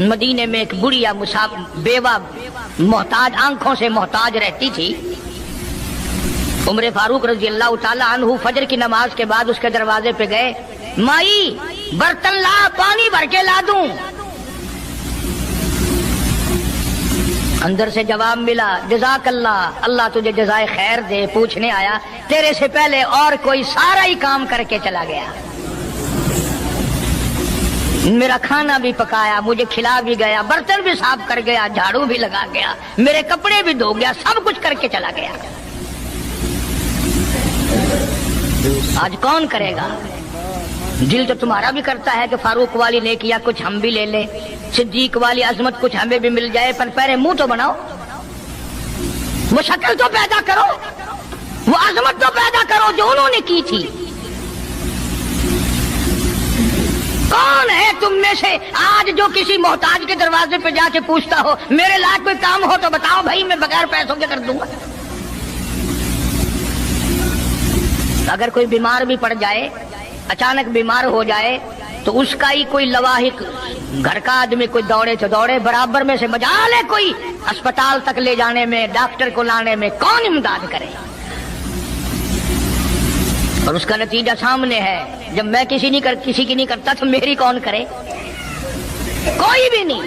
मदीने में एक बुढ़िया बेवा मोहताज, आंखों से मोहताज रहती थी। उमर फारूक रजी अल्लाह ताला अन्हु फजर की नमाज के बाद उसके दरवाजे पे गए, माई बर्तन ला, पानी भर के ला दूं। अंदर से जवाब मिला, जज़ाकल्लाह, अल्लाह तुझे जज़ाए खैर दे, पूछने आया तेरे से पहले और कोई सारा ही काम करके चला गया, मेरा खाना भी पकाया, मुझे खिला भी गया, बर्तन भी साफ कर गया, झाड़ू भी लगा गया, मेरे कपड़े भी धो गया, सब कुछ करके चला गया। आज कौन करेगा? दिल तो तुम्हारा भी करता है कि फारूक वाली ने किया, कुछ हम भी ले ले, सिद्दीक वाली अजमत कुछ हमें भी मिल जाए, पर पहले मुंह तो बनाओ, वो शक्ल तो पैदा करो, वो अजमत तो पैदा करो जो उन्होंने की थी। कौन है तुम में से आज जो किसी मोहताज के दरवाजे पे जाके पूछता हो मेरे लायक कोई काम हो तो बताओ भाई, मैं बगैर पैसों के कर दूंगा। अगर कोई बीमार भी पड़ जाए, अचानक बीमार हो जाए, तो उसका ही कोई लवाहिक घर का आदमी कोई दौड़े तो दौड़े, बराबर में से मजाल है कोई अस्पताल तक ले जाने में, डॉक्टर को लाने में, कौन इमदाद करे? और उसका नतीजा सामने है, जब मैं किसी की नहीं करता तो मेरी कौन करे? कोई भी नहीं।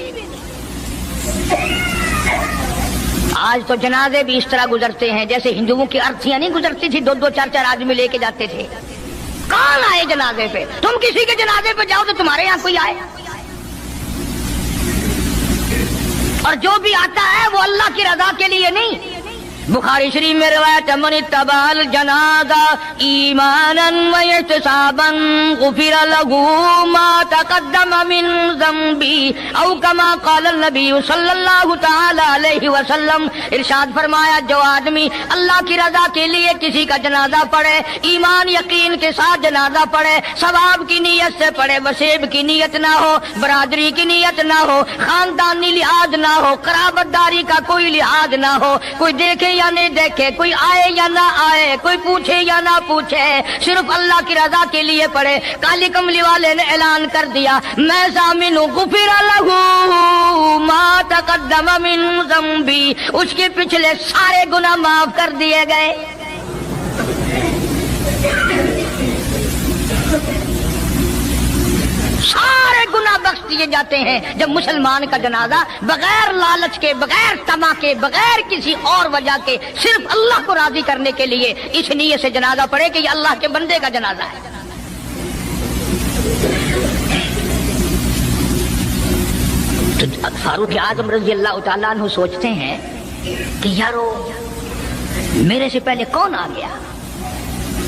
आज तो जनाजे भी इस तरह गुजरते हैं जैसे हिंदुओं की अर्थियां नहीं गुजरती थी, दो दो चार चार आदमी लेके जाते थे। कौन आए जनाजे पे? तुम किसी के जनाजे पे जाओ तो तुम्हारे यहाँ कोई आए, और जो भी आता है वो अल्लाह की रजा के लिए नहीं। बुखारी शरीफ में रिवायत है, मन इत्तबाल जनाजा ईमानन व इहतिसाबन गुफिर लहू मा तक़द्दम मिन ज़ंबी औ कमा क़ाल नबी सल्लल्लाहु तआला अलैहि वसल्लम। इरशाद फरमाया, जो आदमी अल्लाह की रजा के लिए किसी का जनाजा पढ़े, ईमान यकीन के साथ जनाजा पढ़े, सवाब की नीयत से पढ़े, वसेब की नीयत ना हो, बरादरी की नीयत ना हो, खानदानी लिहाज ना हो, कराबतदारी का कोई लिहाज ना हो, कोई देखे या नहीं देखे, कोई आए या ना आए, कोई पूछे या ना पूछे, सिर्फ अल्लाह की रजा के लिए पढ़े। काली कमली वाले ने ऐलान कर दिया, मैं ज़ामिन हूं गुफिर लहू मा तक़द्दम मिन ज़ंबी, उसके पिछले सारे गुनाह माफ कर दिए गए। सारे गुनाह बख्श दिए जाते हैं जब मुसलमान का जनाजा बगैर लालच के, बगैर तमा के, बगैर किसी और वजह के, सिर्फ अल्लाह को राजी करने के लिए इस नीयत से जनाजा पढ़े कि ये अल्लाह के बंदे का जनाजा है। तो फारूक आजम रजी अल्लाह तआला अन्हु सोचते हैं कि यारो मेरे से पहले कौन आ गया,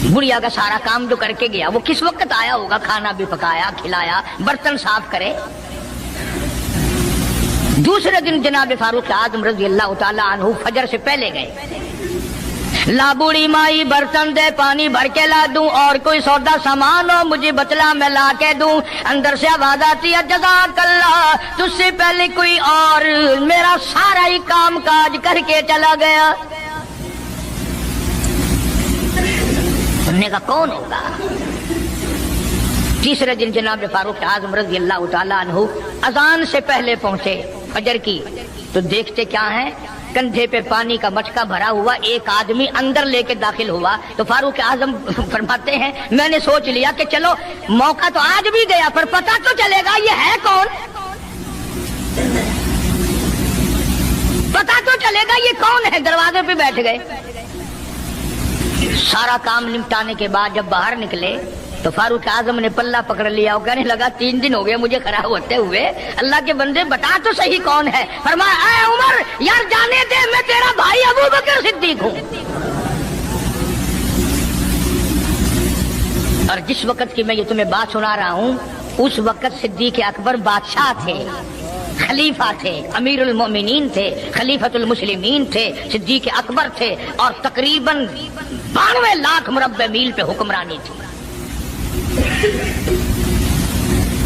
बुढ़िया का सारा काम जो करके गया वो किस वक्त आया होगा, खाना भी पकाया, खिलाया, बर्तन साफ करे। दूसरे दिन जनाब फारूक आजम रजी अल्लाह तआला अन्हु फजर से पहले गए, ला बूढ़ी माई बर्तन दे, पानी भर के ला दूं, और कोई सौदा सामान हो मुझे बतला मैं ला के दूं। अंदर से आवाज आती है, जज़ाकल्लाह, तुझसे पहले कोई और मेरा सारा ही काम काज करके चला गया। सुनने का कौन होगा? तीसरे दिन जनाब फारूक आजम रज़ी अल्लाह तआला अन्हु अजान से पहले पहुंचे फजर की, तो देखते क्या है, कंधे पे पानी का मटका भरा हुआ एक आदमी अंदर लेके दाखिल हुआ। तो फारूक आजम फरमाते हैं, मैंने सोच लिया कि चलो मौका तो आज भी गया, पर पता तो चलेगा ये है कौन, पता तो चलेगा ये कौन है। दरवाजे पे बैठ गए। सारा काम निपटाने के बाद जब बाहर निकले तो फारूक आजम ने पल्ला पकड़ लिया और कहने लगा, 3 दिन हो गए मुझे खड़ा होते हुए, अल्लाह के बंदे बता तो सही कौन है। फरमाया, ऐ उमर यार जाने दे, मैं तेरा भाई अबू बकर सिद्दीक हूँ। और जिस वक्त की मैं ये तुम्हें बात सुना रहा हूँ, उस वक्त सिद्दीक अकबर बादशाह थे, खलीफा थे, अमीरुल मोमिनीन थे, खलीफतुल मुस्लिमीन थे, सिद्दीक अकबर थे, और तकरीबन 92 लाख मुरब्बे मील पे हुक्मरानी थी।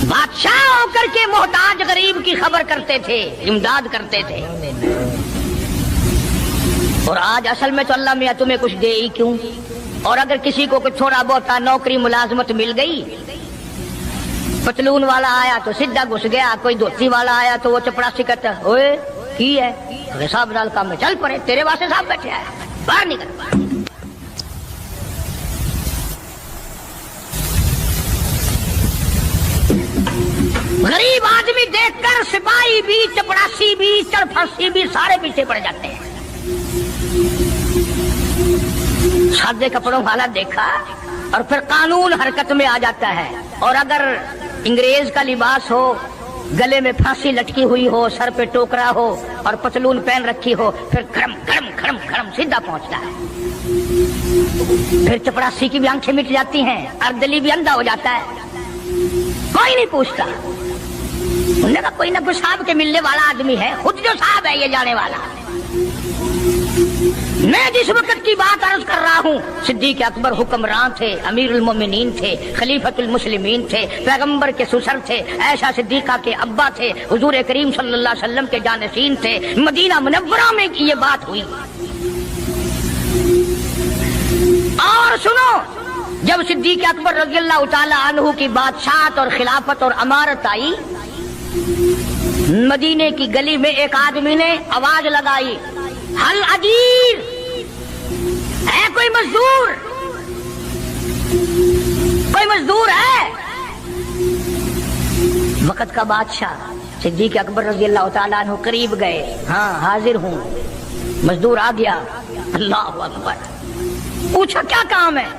बादशाह होकर के मोहताज गरीब की खबर करते थे, इमदाद करते थे। और आज असल में तो अल्लाह मियां तुम्हें कुछ दे ही क्यों, और अगर किसी को कुछ थोड़ा बहुत नौकरी मुलाजमत मिल गई पतलून वाला आया तो सीधा घुस गया, कोई धोती वाला आया तो वो चपड़ासी कहता ओए की है, अरे साहब नाल काम में चल पड़े, तेरे वास्ते साहब बैठे है, बाहर निकल। गरीब आदमी देखकर सिपाही भी, चपड़ासी भी, चरफसी भी सारे पीछे पड़ जाते हैं। सादे कपड़ों वाला देखा और फिर कानून हरकत में आ जाता है। और अगर अंग्रेज का लिबास हो, गले में फांसी लटकी हुई हो, सर पे टोकरा हो और पतलून पहन रखी हो, फिर खड़म खड़म खड़म खड़म सीधा पहुंचता है। फिर चपड़ासी की भी आंखें मिट जाती हैं, अर्दली भी अंधा हो जाता है, कोई नहीं पूछता। उन्होंने कहा कोई ना कोई साहब के मिलने वाला आदमी है, खुद जो साहब है ये जाने वाला। मैं जिस वक्त की बात अर्ज कर रहा हूँ, सिद्दीक अकबर हुक्मरान थे, अमीरुल मोमिनीन थे, खलीफतुल मुस्लिमीन थे, पैगंबर के सुसर थे, ऐशा सिद्दीका के अब्बा थे, हुजूर करीम सल्लल्लाहु अलैहि वसल्लम के जानशीन थे। मदीना मुनव्वरा में ये बात हुई। और सुनो, जब सिद्दीक अकबर रज़ियल्लाहु ताला अन्हु की बादशाहत और खिलाफत और अमारत आई, मदीने की गली में एक आदमी ने आवाज लगाई, हल अजीर है, कोई मजदूर, कोई मजदूर है। वक्त का बादशाह सिद्दीक अकबर रज़ियल्लाहु ताला अन्हु करीब गए, हाँ हाजिर हूँ। मजदूर आ गया, अल्लाहु अकबर। पूछा क्या काम है?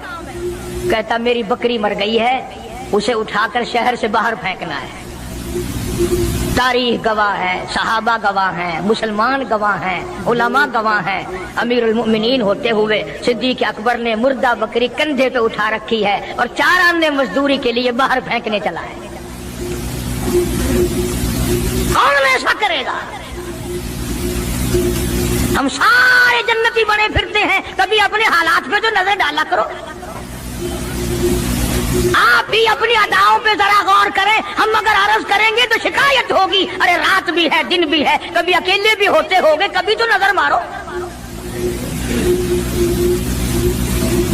कहता मेरी बकरी मर गई है, उसे उठाकर शहर से बाहर फेंकना है। तारीख गवाह है, सहाबा गवाह हैं, मुसलमान गवाह हैं, उलमा गवाह हैं। अमीरुल मोमिनीन होते हुए सिद्दीक अकबर ने मुर्दा बकरी कंधे पे उठा रखी है और 4 आने मजदूरी के लिए बाहर फेंकने चला है। कौन ऐसा करेगा? हम सारे जन्नती बने फिरते हैं, कभी अपने हालात पे तो नजर डाला करो। आप भी अपनी अदाओं पे जरा गौर करें। हम अगर अर्ज करेंगे तो शिकायत होगी, अरे रात भी है दिन भी है, कभी अकेले भी होते होगे, कभी तो नजर मारो।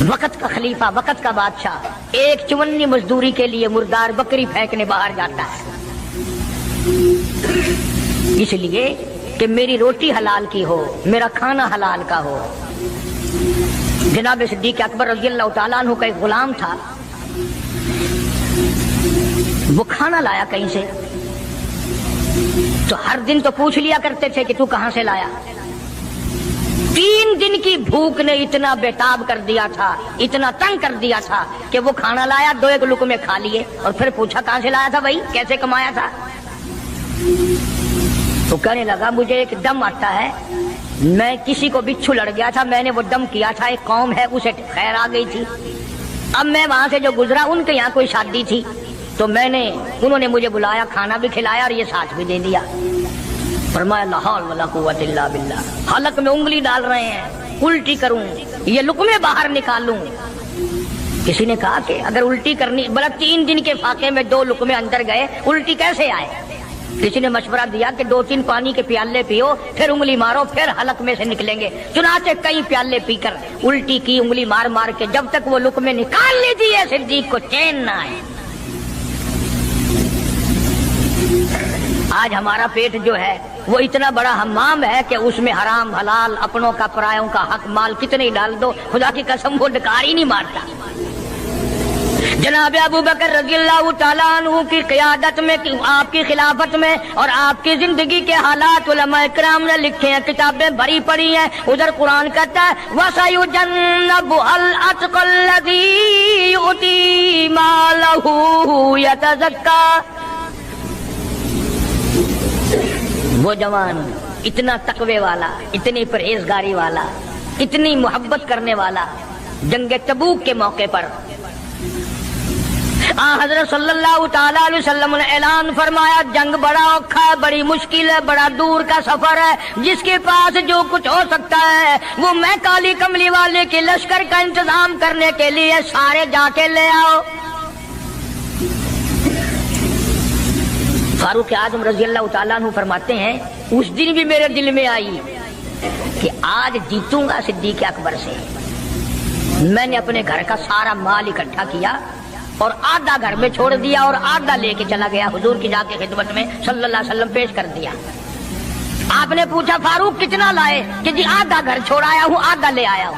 वक्त का खलीफा, वक्त का बादशाह एक चुवन्नी मजदूरी के लिए मुर्दार बकरी फेंकने बाहर जाता है, इसलिए कि मेरी रोटी हलाल की हो, मेरा खाना हलाल का हो। जनाब सिद्दीक अकबर रज़ियल्लाहु ताला अन्हु का एक गुलाम था, वो खाना लाया कहीं से, तो हर दिन तो पूछ लिया करते थे कि तू कहां से लाया। 3 दिन की भूख ने इतना बेताब कर दिया था, इतना तंग कर दिया था कि वो खाना लाया, 2-1 लुक़मे खा लिए और फिर पूछा कहां से लाया था भाई, कैसे कमाया था। तो कहने लगा मुझे एक दम आता है, मैं किसी को बिच्छू लड़ गया था, मैंने वो दम किया था, एक कौम है उसे खैर आ गई थी। अब मैं वहां से जो गुजरा, उनके यहाँ कोई शादी थी, तो उन्होंने मुझे बुलाया, खाना भी खिलाया और ये साथ भी दे दिया। फरमाया ला हौल वला कुव्वत इल्ला बिल्लाह। हलक में उंगली डाल रहे हैं, उल्टी करूं, ये लुक़मे बाहर निकालूं। किसी ने कहा कि अगर उल्टी करनी, बड़ा 3 दिन के फाके में 2 लुक़मे अंदर गए, उल्टी कैसे आए? किसी ने मशवरा दिया कि 2-3 पानी के प्याले पियो, फिर उंगली मारो, फिर हलक में से निकलेंगे। चुनाचे कई प्याले पीकर उल्टी की, उंगली मार मार के, जब तक वो लुक़मे निकाल लीजिए सिद्दीक को चैन ना आए। आज हमारा पेट जो है वो इतना बड़ा हम्माम है कि उसमें हराम हलाल, अपनों का परायों का हक माल कितने डाल दो, खुदा की कसम वो डकार ही नहीं मारता। जनाब अबू बकर रज़ियल्लाहु ताला अन्हु की क़ियादत में, आपकी खिलाफत में और आपकी जिंदगी के हालात उलमा इकराम ने लिखे हैं, किताबें भरी पड़ी हैं। उधर कुरान कहता है वसयुजन्नबुल अत्क़ल्लज़ी युती मालहू यतज़क्का। वो जवान इतना तकवे वाला, इतनी परहेजगारी वाला, इतनी मोहब्बत करने वाला, जंगे तबूक के मौके पर हज़रत सल्लल्लाहु ताला अलैहि वसल्लम ने ऐलान फरमाया, जंग बड़ा औखा है, बड़ी मुश्किल है, बड़ा दूर का सफर है। जिसके पास जो कुछ हो सकता है वो मैं काली कमली वाले के लश्कर का इंतजाम करने के लिए सारे जाके ले आओ। फारूक आज़म रज़ियल्लाहु ताला अन्हु फरमाते हैं, उस दिन भी मेरे दिल में आई कि आज जीतूंगा सिद्दीक अकबर से। मैंने अपने घर का सारा माल इकट्ठा किया اور آدھا گھر میں چھوڑ دیا اور آدھا لے کے چلا گیا حضور کی جا کے خدمت میں صلی اللہ علیہ وسلم پیش کر دیا. آپ نے پوچھا فاروق کتنا لائے؟ کہ جی آدھا گھر چھوڑایا ہوں آدھا لے آیا ہوں.